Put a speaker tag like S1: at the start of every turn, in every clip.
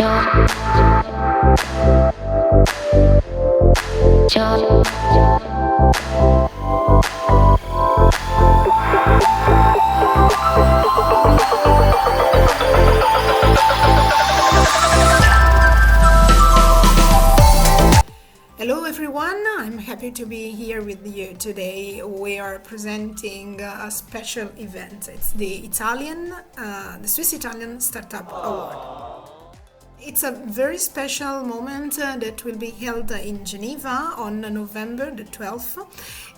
S1: Hello everyone, I'm happy to be here with you today. We are presenting a special event. It's the Swiss Italian Startup Award. It's a very special moment that will be held in Geneva on November the 12th,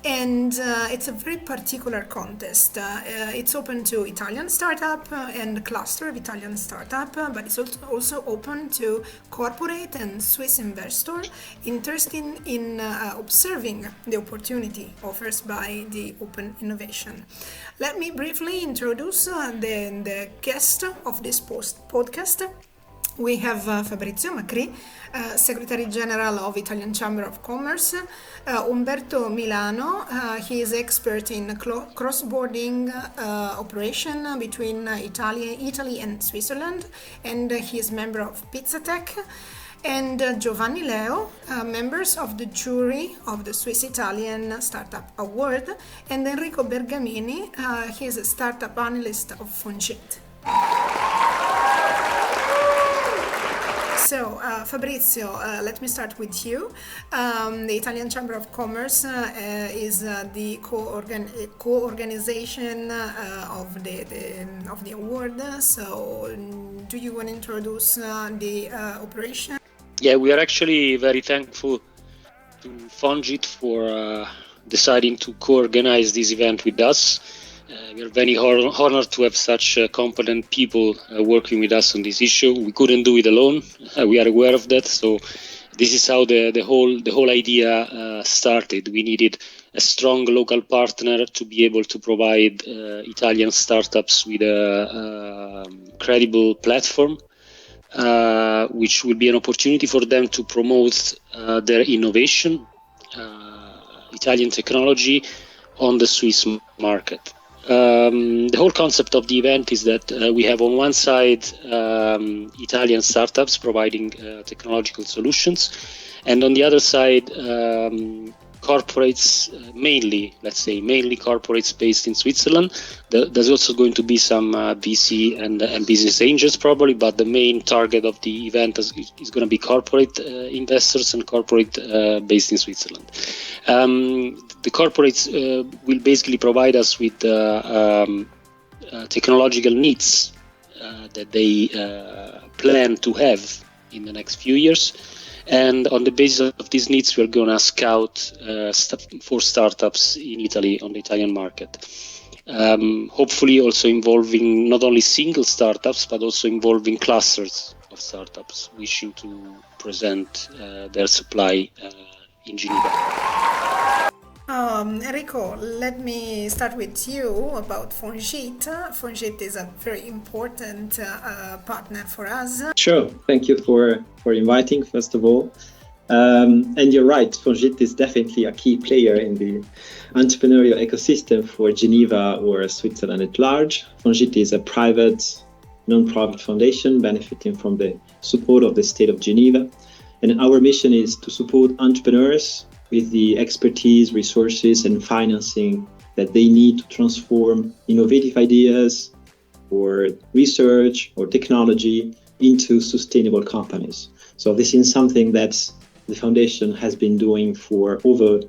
S1: and it's a very particular contest. It's open to Italian startup and cluster of Italian startup, but it's also open to corporate and Swiss investor interested in observing the opportunity offers by the open innovation. Let me briefly introduce the guest of this podcast. We have Fabrizio Macri, Secretary General of Italian Chamber of Commerce, Umberto Milano, he is expert in cross-border operation between Italy and Switzerland, and he is member of Pizzatech, and Giovanni Leo, members of the jury of the Swiss Italian Startup Award, and Enrico Bergamini, he is a startup analyst of Fungit. So, Fabrizio, let me start with you. The Italian Chamber of Commerce is the co-organization of the award. So, do you want to introduce the operation?
S2: Yeah, we are actually very thankful to Fungit for deciding to co-organize this event with us. We are very honored to have such competent people working with us on this issue. We couldn't do it alone. We are aware of that. So this is how the whole idea started. We needed a strong local partner to be able to provide Italian startups with a credible platform, which will be an opportunity for them to promote their innovation, Italian technology on the Swiss market. The whole concept of the event is that we have on one side Italian startups providing technological solutions, and on the other side corporates, mainly corporates based in Switzerland. There's also going to be some VC and business angels probably, but the main target of the event is going to be corporate investors and corporate based in Switzerland. The corporates will basically provide us with technological needs that they plan to have in the next few years. And on the basis of these needs, we're going to scout for startups in Italy on the Italian market. Hopefully also involving not only single startups, but also involving clusters of startups wishing to present their supply in Geneva.
S1: Enrico, let me start with you about Fungit. Fungit is a very important partner for us.
S3: Sure, thank you for inviting, first of all. And you're right, Fungit is definitely a key player in the entrepreneurial ecosystem for Geneva or Switzerland at large. Fungit is a private, non-profit foundation benefiting from the support of the state of Geneva. And our mission is to support entrepreneurs with the expertise, resources, and financing that they need to transform innovative ideas or research or technology into sustainable companies. So this is something that the foundation has been doing for over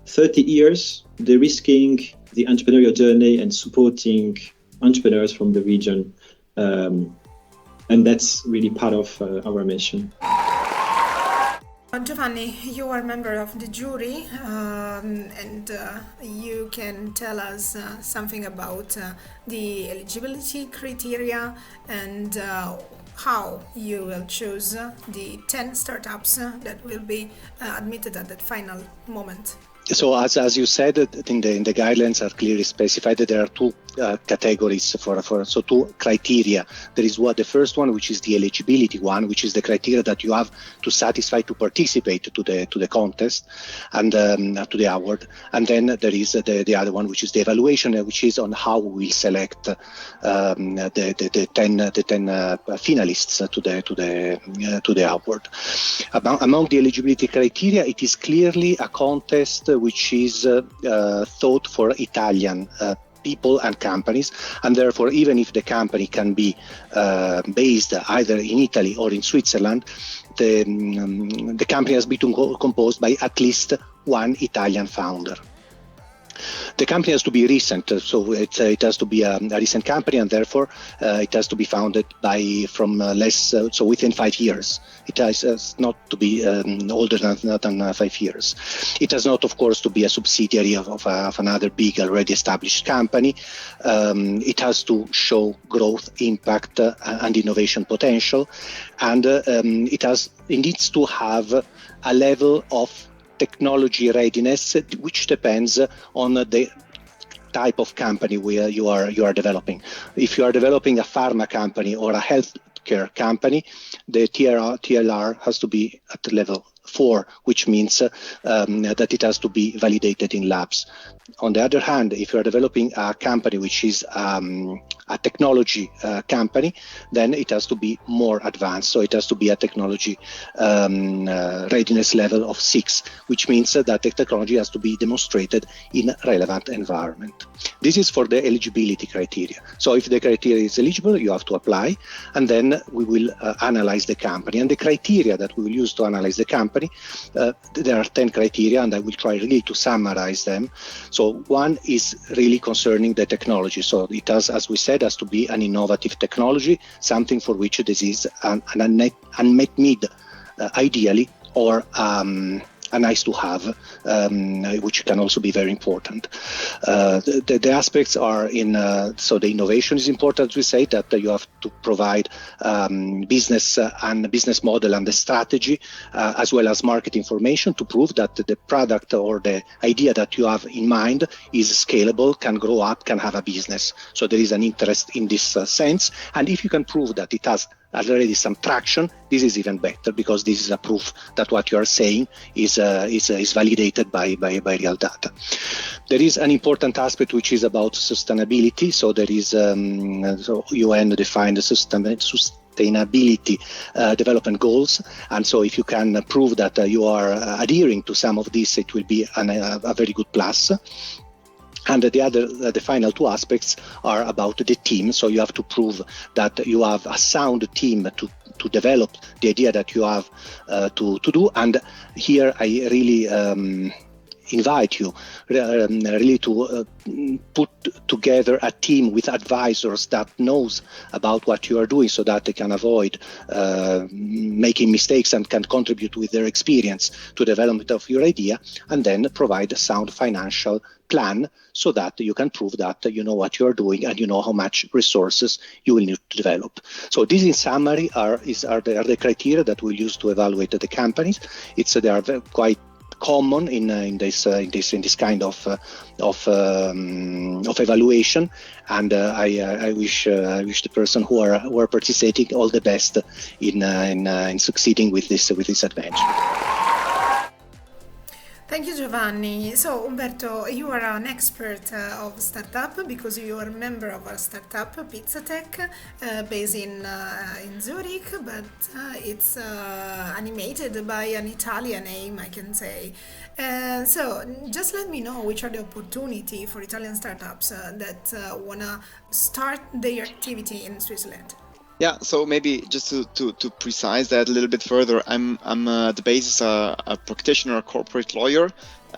S3: 30 years, de-risking the entrepreneurial journey and supporting entrepreneurs from the region. And that's really part of our mission.
S1: Giovanni, you are a member of the jury, and you can tell us something about the eligibility criteria and how you will choose the 10 startups that will be admitted at that final moment.
S4: So as you said, in the guidelines are clearly specified that there are two categories so two criteria. There is the first one, which is the eligibility one, which is the criteria that you have to satisfy to participate to the contest and to the award. And then there is the other one, which is the evaluation, which is on how we will select the 10 finalists to the award. Among the eligibility criteria, it is clearly a contest which is thought for Italian people and companies, and therefore even if the company can be based either in Italy or in Switzerland, the company has been composed by at least one Italian founder. The company has to be recent, so it has to be a recent company, and therefore it has to be founded so within 5 years. It has not to be older than 5 years. It has not, of course, to be a subsidiary of another big already established company. It has to show growth, impact, and innovation potential, and it needs to have a level of technology readiness, which depends on the type of company where you are developing. If you are developing a pharma company or a healthcare company, the TLR has to be at level 4, which means that it has to be validated in labs. On the other hand, if you are developing a company which is a technology company, then it has to be more advanced. So it has to be a technology readiness level of 6, which means that the technology has to be demonstrated in a relevant environment. This is for the eligibility criteria. So if the criteria is eligible, you have to apply, and then we will analyze the company. And the criteria that we will use to analyze the company, there are 10 criteria, and I will try really to summarize them. So one is really concerning the technology. So it has, as we said, has to be an innovative technology, something for which this is an unmet need, ideally, or a nice to have, which can also be very important. The aspects are so the innovation is important. We say that you have to provide business and business model and the strategy, as well as market information to prove that the product or the idea that you have in mind is scalable, can grow up, can have a business. So there is an interest in this sense. And if you can prove that it has already some traction, this is even better, because this is a proof that what you are saying is validated by real data. There is an important aspect which is about sustainability. So there is so UN defined the sustainability development goals, and so if you can prove that you are adhering to some of these, it will be a very good plus. And the final two aspects are about the team. So you have to prove that you have a sound team to develop the idea that you have to do. And here I really invite you really to put together a team with advisors that knows about what you are doing, so that they can avoid making mistakes and can contribute with their experience to the development of your idea, and then provide a sound financial plan, so that you can prove that you know what you are doing and you know how much resources you will need to develop. So this, in summary, are the criteria that we'll use to evaluate the companies. They are quite common in this kind of evaluation, and I wish the person who are participating all the best in succeeding with this adventure.
S1: Thank you, Giovanni. So, Umberto, you are an expert of startup, because you are a member of a startup, Pizza Tech, based in Zurich, but it's animated by an Italian name, I can say. So, just let me know which are the opportunity for Italian startups that want to start their activity in Switzerland.
S5: Yeah, so maybe just to precise that a little bit further, I'm at the basis a practitioner, a corporate lawyer,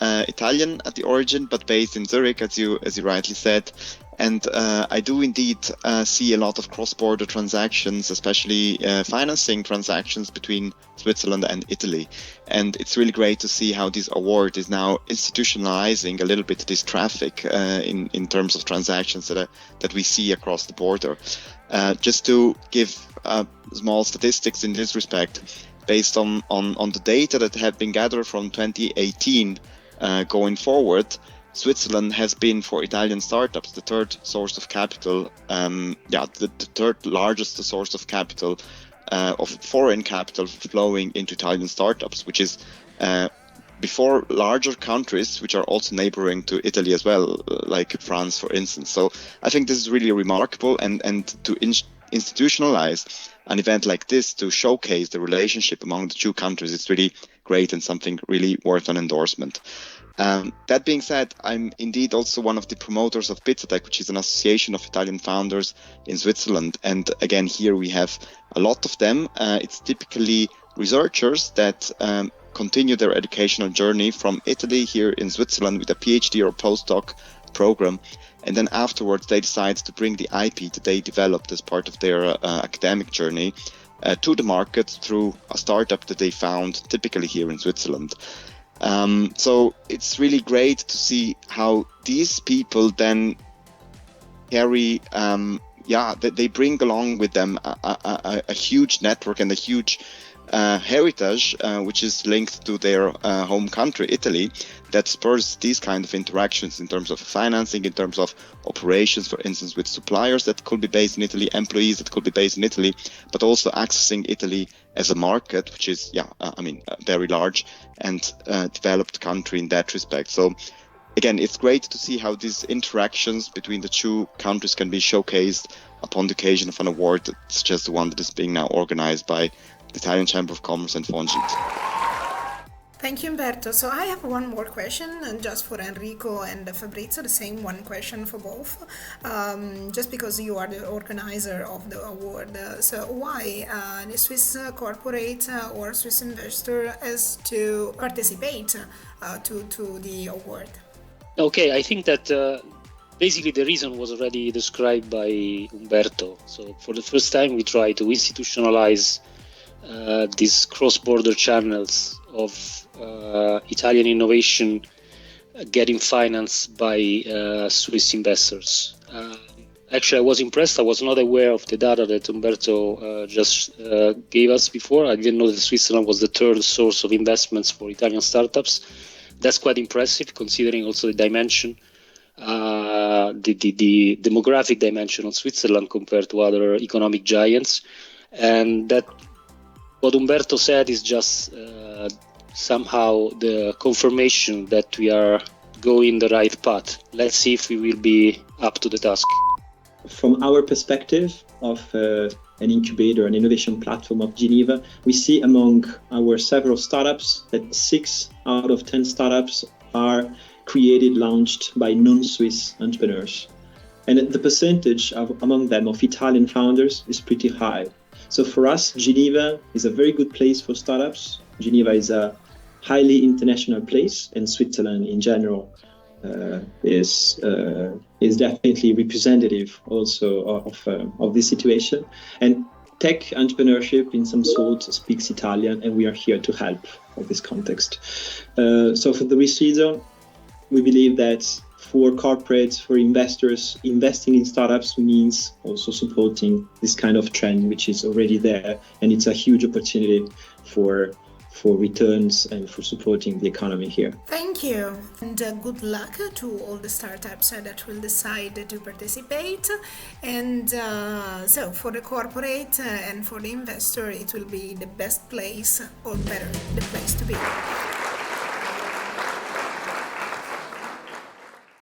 S5: Italian at the origin, but based in Zurich, as you rightly said. And I do indeed see a lot of cross-border transactions, especially financing transactions between Switzerland and Italy. And it's really great to see how this award is now institutionalizing a little bit this traffic in terms of transactions that we see across the border. Just to give small statistics in this respect, based on the data that had been gathered from 2018, going forward, Switzerland has been for Italian startups the third source of capital, the third largest source of capital, of foreign capital flowing into Italian startups, which is before larger countries which are also neighboring to Italy as well, like France, for instance. So I think this is really remarkable, and to institutionalize an event like this to showcase the relationship among the two countries, it's really great and something really worth an endorsement. That being said, I'm indeed also one of the promoters of Pizzatech, which is an association of Italian founders in Switzerland. And again, here we have a lot of them. It's typically researchers that continue their educational journey from Italy here in Switzerland with a PhD or postdoc program. And then afterwards, they decide to bring the IP that they developed as part of their academic journey to the market through a startup that they found typically here in Switzerland. So it's really great to see how these people then carry, they bring along with them a huge network and a huge heritage, which is linked to their home country, Italy, that spurs these kind of interactions in terms of financing, in terms of operations, for instance, with suppliers that could be based in Italy, employees that could be based in Italy, but also accessing Italy as a market, which is, very large and developed country in that respect. So again, it's great to see how these interactions between the two countries can be showcased upon the occasion of an award such as the one that is being now organized by the Italian Chamber of Commerce and Fongit.
S1: Thank you, Umberto. So I have one more question, and just for Enrico and Fabrizio, the same one question for both. Just because you are the organizer of the award, so why the Swiss corporate or Swiss investor has to participate to the award?
S2: Okay, I think that basically the reason was already described by Umberto. So for the first time, we try to institutionalize these cross-border channels of Italian innovation getting financed by Swiss investors. Actually, I was impressed. I was not aware of the data that Umberto just gave us before. I didn't know that Switzerland was the third source of investments for Italian startups. That's quite impressive, considering also the dimension, the demographic dimension of Switzerland compared to other economic giants. And that what Umberto said is just somehow the confirmation that we are going the right path. Let's see if we will be up to the task.
S3: From our perspective of an incubator, an innovation platform of Geneva, we see among our several startups that 6 out of 10 startups are created, launched by non-Swiss entrepreneurs. And the percentage among them of Italian founders is pretty high. So for us, Geneva is a very good place for startups. Geneva is a highly international place, and Switzerland in general is definitely representative also of this situation. And tech entrepreneurship in some sort speaks Italian, and we are here to help in this context. So for the reason, we believe that for corporates, for investors, investing in startups means also supporting this kind of trend, which is already there, and it's a huge opportunity for returns and for supporting the economy here.
S1: Thank you, and good luck to all the startups that will decide to participate. And so for the corporate and for the investor, it will be the best place, or better, the place to be.